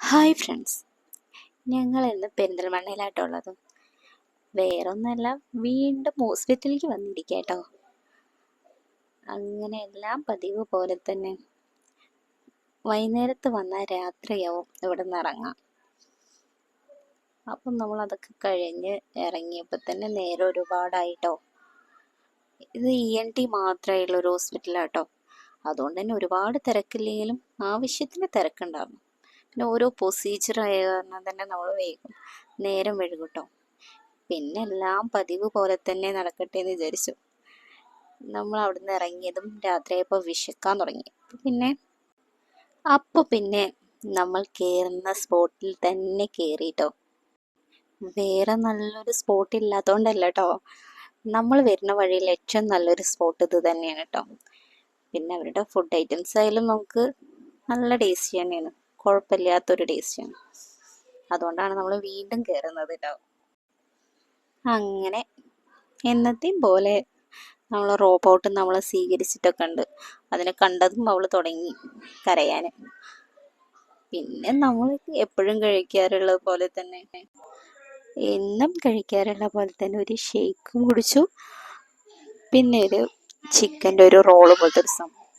Hi friends, ഞങ്ങൾ ഇന്ന് പെരിന്തൽമണ്ണയിലായിട്ടുള്ളത്. വേറൊന്നല്ല, വീണ്ടും ഹോസ്പിറ്റലിലേക്ക് വന്നിരിക്കട്ടോ. അങ്ങനെ എല്ലാം പതിവ് പോലെ തന്നെ വൈകുന്നേരത്ത് വന്നാൽ രാത്രിയാവും ഇവിടെ നിന്ന് ഇറങ്ങാം. അപ്പം നമ്മൾ അതൊക്കെ കഴിഞ്ഞ് ഇറങ്ങിയപ്പോൾ തന്നെ നേരെ ഒരുപാടായിട്ടോ. ഇത് ENT മാത്രമായുള്ള ഒരു ഹോസ്പിറ്റലാട്ടോ. അതുകൊണ്ട് തന്നെ ഒരുപാട് തിരക്കില്ലെങ്കിലും ആവശ്യത്തിന് തിരക്കുണ്ടാകും. പിന്നെ ഓരോ പ്രൊസീജിയർ ആയ കാരണം തന്നെ നമ്മൾ നേരം വൈകും കേട്ടോ. പിന്നെ എല്ലാം പതിവ് പോലെ തന്നെ നടക്കട്ടെ എന്ന് വിചാരിച്ചു. നമ്മൾ അവിടുന്ന് ഇറങ്ങിയതും രാത്രിയായപ്പോൾ വിശക്കാൻ തുടങ്ങി. പിന്നെ നമ്മൾ കയറുന്ന സ്പോട്ടിൽ തന്നെ കയറിട്ടോ. വേറെ നല്ലൊരു സ്പോട്ട് ഇല്ലാത്തതുകൊണ്ടല്ല കേട്ടോ, നമ്മൾ വരുന്ന വഴിയിൽ ഏറ്റവും നല്ലൊരു സ്പോട്ട് ഇത് തന്നെയാണ് കേട്ടോ. പിന്നെ അവരുടെ ഫുഡ് ഐറ്റംസ് ആയാലും നമുക്ക് നല്ല ടേസ്റ്റി തന്നെയാണ്, കുഴപ്പമില്ലാത്തൊരു ടേസ്റ്റാണ്. അതുകൊണ്ടാണ് നമ്മൾ വീണ്ടും കയറുന്നത് കേട്ടോ. അങ്ങനെ എന്നത്തെയും പോലെ നമ്മൾ റോബോട്ട് നമ്മളെ സ്വീകരിച്ചിട്ടൊക്കെ ഉണ്ട്. അതിനെ കണ്ടതും അവൾ തുടങ്ങി കരയാൻ. പിന്നെ നമ്മൾ എപ്പോഴും കഴിക്കാറുള്ള പോലെ തന്നെ, എന്നും കഴിക്കാറുള്ള പോലെ തന്നെ ഒരു ഷേക്കും കുടിച്ചു. പിന്നെ ഒരു ചിക്കൻ്റെ ഒരു റോള് പോലത്തെ ഒരു സംഭവം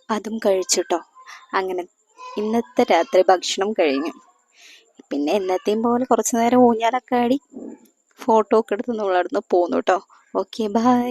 അതും കഴിച്ചിട്ടോ. അങ്ങനെ ഇന്നത്തെ രാത്രി ഭക്ഷണം കഴിഞ്ഞു. പിന്നെ എന്നത്തെയും പോലെ കുറച്ച് നേരം ഊഞ്ഞാലൊക്കെ ആടി ഫോട്ടോ ഒക്കെ എടുത്ത് നമ്മളവിടുന്ന് പോന്നു കേട്ടോ. Okay, by.